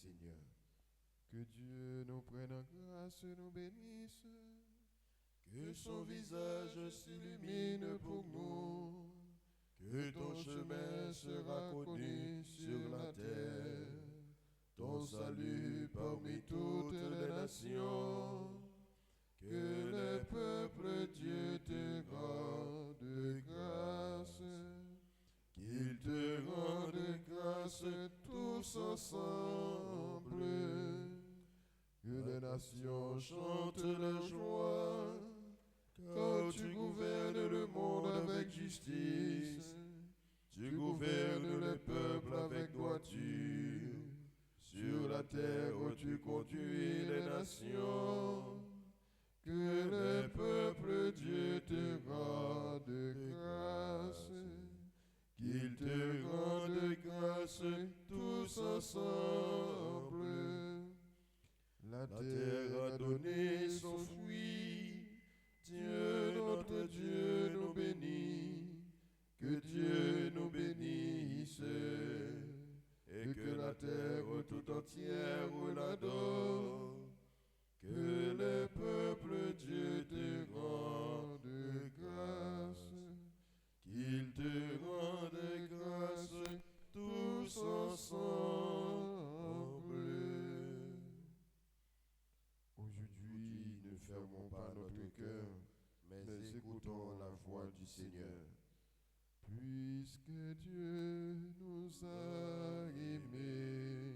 Seigneur. Que Dieu nous prenne en grâce, nous bénisse. Que son visage s'illumine pour nous. Que ton chemin sera connu sur la terre. Ton salut parmi toutes les nations. Que les peuples, Dieu te rende grâce. Qu'ils te rendent grâce tous ensemble. Que les nations Chante la joie, car tu gouvernes le monde avec justice. Tu gouvernes les peuples avec droiture. Sur la terre où tu conduis les nations. Que les peuples, Dieu te rendent grâce. Qu'ils te rendent grâce tous ensemble. La terre a donné son fruit. Dieu, notre Dieu, nous bénit. Que Dieu nous bénisse. Et que la terre tout entière l'adore. Que les peuples, Dieu te rendent grâce. Qu'ils te rendent grâce tous ensemble. Aujourd'hui, ne fermons pas notre cœur, mais écoutons la voix du Seigneur. Puisque Dieu nous a aimés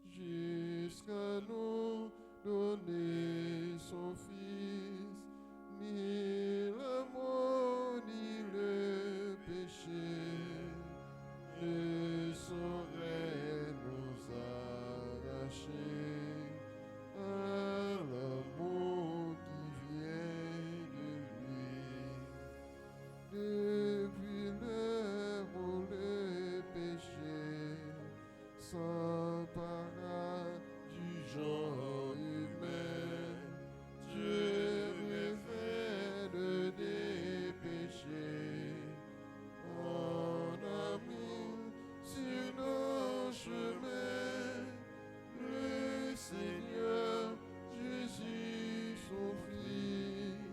jusqu'à nous donner son Fils, ni la mort ni le péché ne sauraient nous arracher à l'amour qui vient de lui. Depuis l'heure où le péché s'empara du genre humain, Dieu révèle des péchés en amour sur nos chemins. Le Seigneur Jésus son Fils,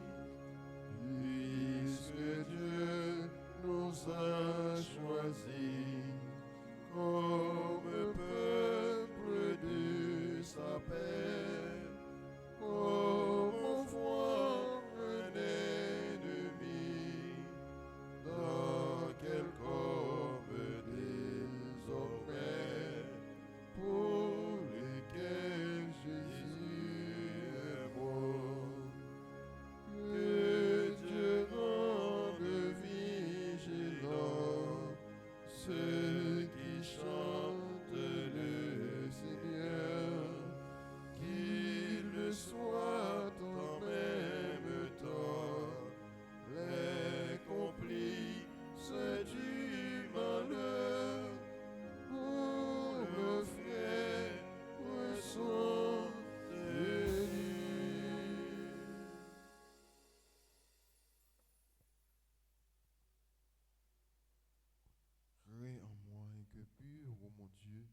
puisque Dieu nous a choisis comme peuple de sa paix, comme enfant un ennemi, dans quel corps désormais, pour lequel Jésus est mort. Que Dieu rende vigilant ceux qui chantent le Seigneur, qu'ils soient en même temps les complices du malheur. Pour nos frères sont tenus. Crée en moi un cœur pur, ô mon Dieu,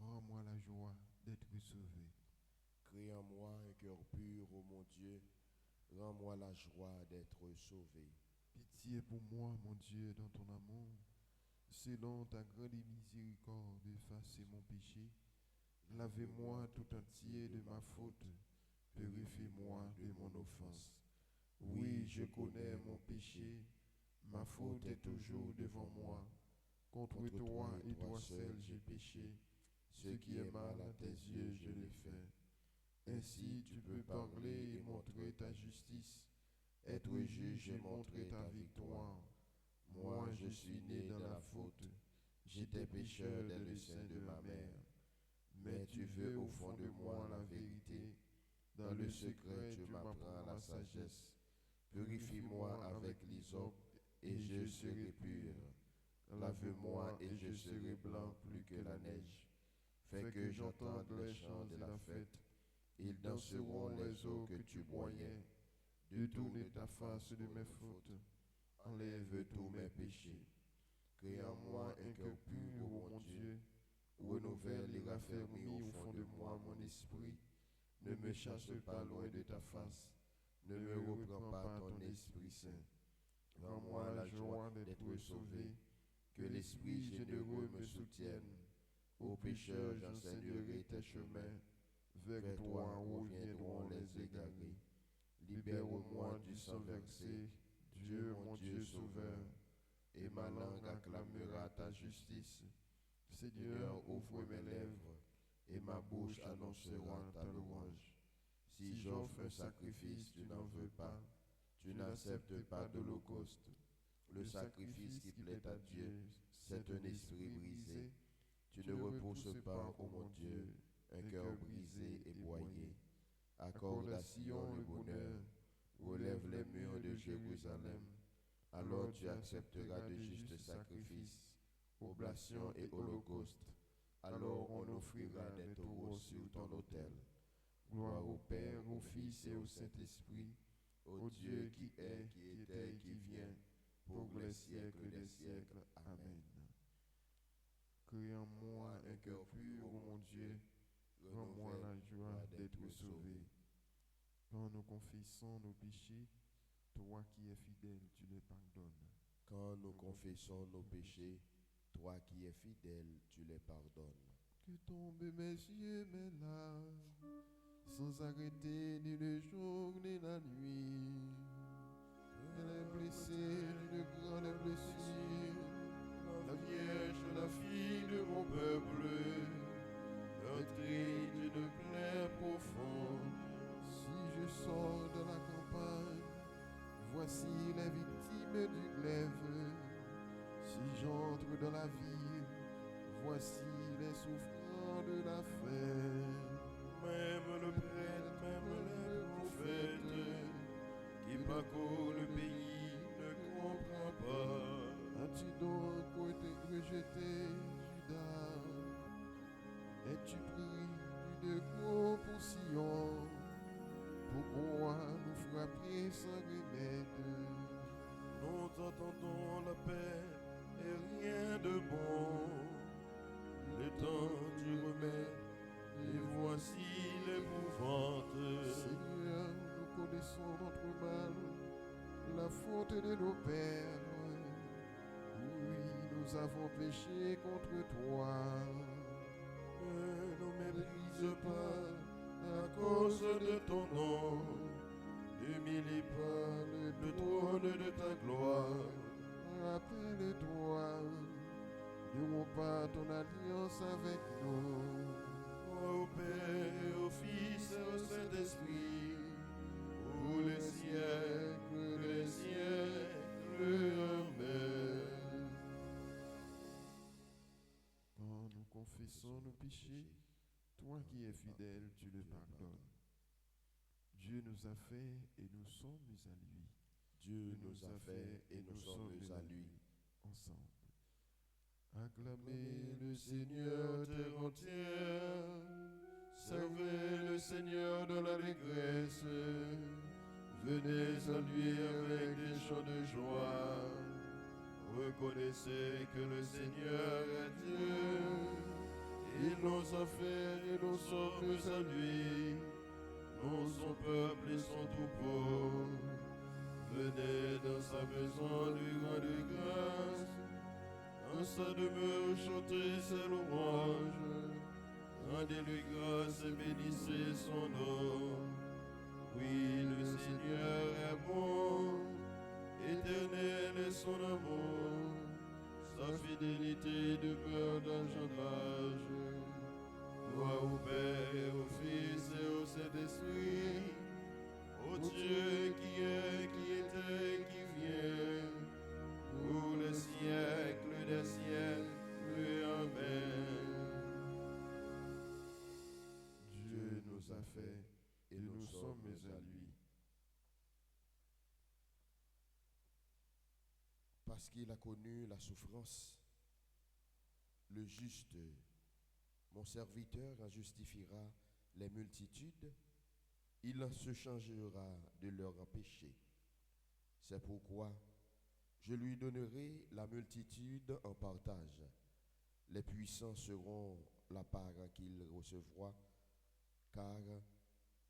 rends-moi la joie d'être sauvé. Crée en moi un cœur pur, ô mon Dieu, rends-moi la joie d'être sauvé. Pitié pour moi, mon Dieu, dans ton amour. Selon ta grande miséricorde, effacez mon péché. Lavez-moi tout entier de ma faute. Purifiez-moi de mon offense. Oui, je connais mon péché. Ma faute est toujours devant moi. Contre toi et toi seul j'ai péché. Ce qui est mal à tes yeux, je l'ai fait. Ainsi tu peux parler et montrer ta justice. Être juge et montrer ta victoire. Moi, je suis né dans la faute. J'étais pécheur dès le sein de ma mère. Mais tu veux au fond de moi la vérité. Dans le secret, tu m'apprends la sagesse. Purifie-moi avec l'hysope et je serai pur. Lave-moi et je serai blanc plus que la neige. Fais que j'entende les chants de la fête. Ils danseront les eaux que tu boyais. Détourne ta face de mes fautes. Enlève tous mes péchés. Crée en moi un cœur pur, ô mon Dieu. Renouvelle les raffermis au fond de moi mon esprit. Ne me chasse pas loin de ta face, ne me reprends pas ton Esprit Saint. Rends-moi la joie d'être sauvé, que l'Esprit généreux me soutienne. Aux pécheurs j'enseignerai tes chemins, vers toi reviendront les égarés. Libère-moi du sang versé, Dieu mon Dieu sauveur, et ma langue acclamera ta justice. Seigneur, ouvre mes lèvres, et ma bouche annoncera ta louange. Si j'offre un sacrifice, tu n'en veux pas, tu n'acceptes pas d'holocauste. Le sacrifice qui plaît à Dieu, c'est un esprit brisé. Tu ne repousses pas, ô mon Dieu, un cœur brisé et broyé. Accorde à Sion le bonheur, relève les murs de Jérusalem. Alors tu accepteras de justes sacrifices, oblations et holocaustes. Alors on offrira des taureaux sur ton autel. Gloire au Père, au Fils et au Saint-Esprit, au Dieu qui est, qui était et qui vient, pour les siècles des siècles. Amen. Crée en moi un cœur pur, ô mon Dieu, rends-moi la joie d'être sauvé. Quand nous confessons nos péchés, toi qui es fidèle, tu les pardonnes. Quand nous confessons nos péchés, toi qui es fidèle, tu les pardonnes. Que tombent mes yeux, mes larmes, sans arrêter ni le jour ni la nuit. Elle est blessée d'une grande blessure, la Vierge, la fille de mon peuple, meurtrie d'une plaie profonde. Si je sors de la campagne, voici les victimes du glaive. Si j'entre dans la ville, voici les souffrants de la faim. Même le prêtre, même les prophètes, qui parcourent le pays, ne comprend pas. As-tu donc été rejeté, Judas? Es-tu pris d'une compulsion? Pourquoi nous frapper sans remède? Nous entendons la paix et rien de bon. Le temps du remède, et voici l'épouvante. Seigneur, nous connaissons notre mal, la faute de nos pères. Oui, nous avons péché contre toi. Ne nous méprise pas à cause de ton nom. N'humilie pas le trône de ta gloire. Rappelle-toi, ne romps pas ton alliance avec nous. Au Père, au Fils et au Saint-Esprit, pour les siècles des siècles. Amen. Quand nous confessons nos péchés, toi qui es fidèle, tu les pardonnes. Dieu nous a fait et nous sommes à lui. Dieu nous a fait et nous sommes à lui. Ensemble. Acclamez le Seigneur terre entière, servez le Seigneur dans l'allégresse, venez à lui avec des chants de joie, reconnaissez que le Seigneur est Dieu, il nous a fait et nous sommes à lui, nous son peuple et son troupeau, venez dans sa maison lui rendre grâce. En sa demeure, chantez ses louanges, rendez-lui grâce et bénissez son nom. Oui, le Seigneur est bon, éternel est son amour, sa fidélité demeure d'âge en âge. Gloire au Père et au Fils et au Saint-Esprit, au Dieu qui est, qui était, qui vient, pour les siècles des siècles. Amen. Dieu nous a fait et nous sommes à lui. Parce qu'il a connu la souffrance, le juste, mon serviteur, en justifiera les multitudes, il en se changera de leurs péchés. C'est pourquoi je lui donnerai la multitude en partage. Les puissants seront la part qu'il recevra, car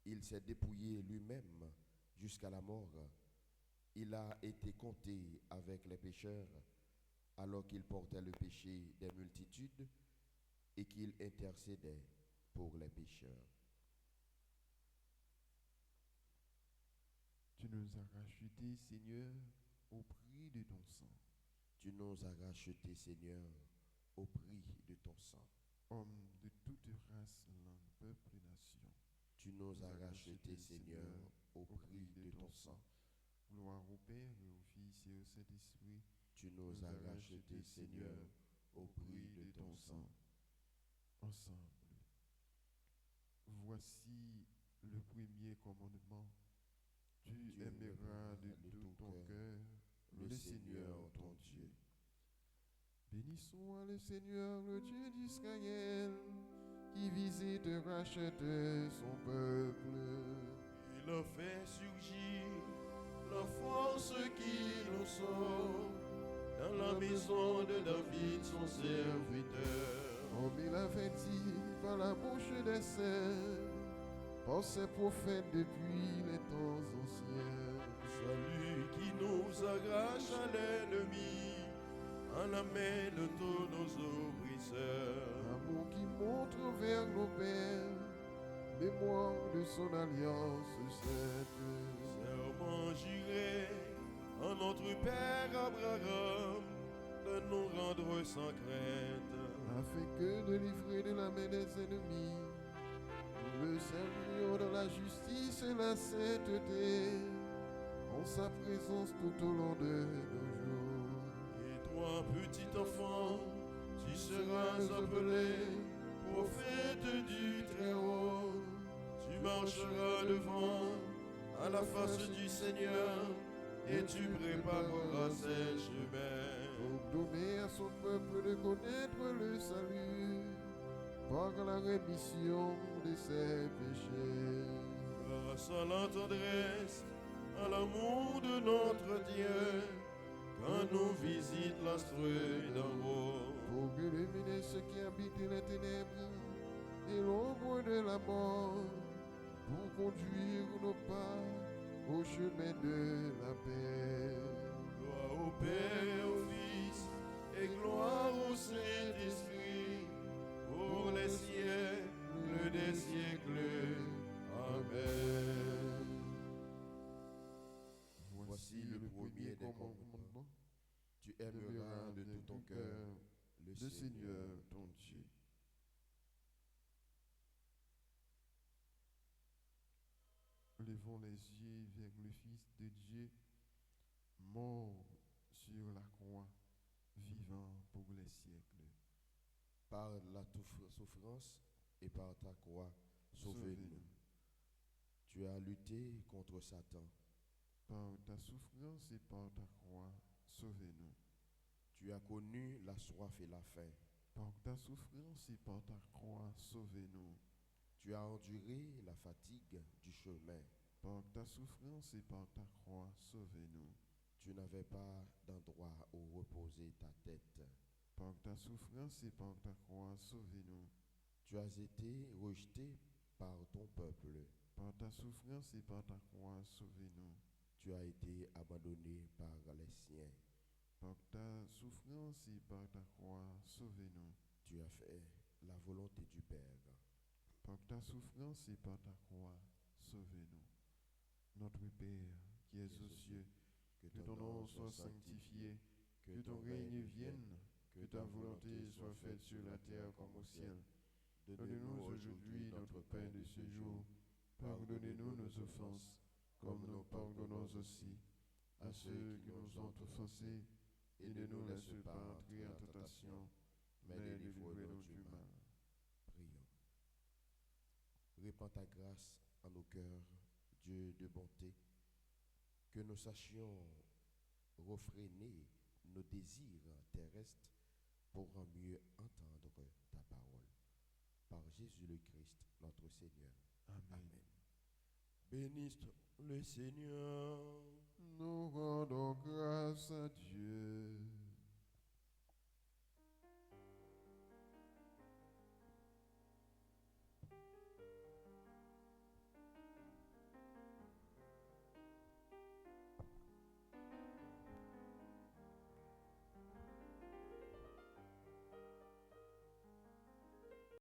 il s'est dépouillé lui-même jusqu'à la mort. Il a été compté avec les pécheurs, alors qu'il portait le péché des multitudes et qu'il intercédait pour les pécheurs. Tu nous as rachetés, Seigneur, au prix de ton sang. Tu nous as rachetés, Seigneur, au prix de ton sang. Homme de toute race, langue, peuple et nation. Tu nous as rachetés, Seigneur, au prix de ton sang. Gloire au Père et au Fils et au Saint-Esprit. Tu nous as rachetés, Seigneur, au prix de ton sang. Ensemble, voici le premier commandement. Tu aimeras de tout ton cœur le Seigneur ton Dieu. Bénissons le Seigneur, le Dieu d'Israël, qui visite et rachète son peuple. Il a fait surgir la force qui nous sauve dans la maison de David, son serviteur. Comme il avait dit par la bouche des saints, par ses prophètes depuis les temps anciens. Celui qui nous arrache à l'ennemi, en la main de tous nos oppresseurs. Amour qui montre vers nos pères, mémoire de son alliance sainte. Serment juré en notre Père Abraham, de nous rendre sans crainte. Afin que, délivrés de la main des ennemis, nous le servions dans la justice et la sainteté, en sa présence tout au long de nos jours. Et toi, petit enfant, tu seras appelé prophète du Très-Haut. Tu marcheras devant à la face du Seigneur et tu prépareras ses chemins. Pour donner à son peuple de connaître le salut par la rémission de ses péchés. Grâce à la tendresse, à l'amour de notre Dieu, quand nous visite l'astre d'en haut. Pour illuminer ceux qui habitent les ténèbres et l'ombre de la mort, pour conduire nos pas au chemin de la paix. Gloire au Père et au Fils, et gloire au Saint-Esprit, pour les siècles des siècles. Amen. Voici le premier des commandements. Tu aimeras de tout ton cœur le Seigneur ton Dieu. Levons les yeux vers le Fils de Dieu, mort sur la croix, vivant pour les siècles. Par la souffrance et par ta croix, sauve-nous. Tu as lutté contre Satan. Par ta souffrance et par ta croix, sauve-nous. Tu as connu la soif et la faim. Par ta souffrance et par ta croix, sauve-nous. Tu as enduré la fatigue du chemin. Par ta souffrance et par ta croix, sauve-nous. Tu n'avais pas d'endroit où reposer ta tête. Par ta souffrance et par ta croix, sauve-nous. Tu as été rejeté par ton peuple. Par ta souffrance et par ta croix, sauve-nous. Tu as été abandonné par les siens. Par ta souffrance et par ta croix, sauve-nous. Tu as fait la volonté du Père. Par ta souffrance et par ta croix, sauve-nous. Notre Père, qui es aux cieux, que ton nom soit sanctifié, que ton règne vienne, que ta volonté soit faite sur la terre comme au ciel. Donne-nous aujourd'hui notre pain de ce jour. Pardonnez-nous nos offenses, comme nous pardonnons aussi à ceux qui nous ont offensés, et ne nous laisse pas entrer en tentation, mais délivre-nous du mal. Prions. Répands ta grâce en nos cœurs, Dieu de bonté, que nous sachions refréner nos désirs terrestres pour en mieux entendre ta parole. Par Jésus le Christ, notre Seigneur. Amen. Bénisse le Seigneur. Nous rendons grâce à Dieu.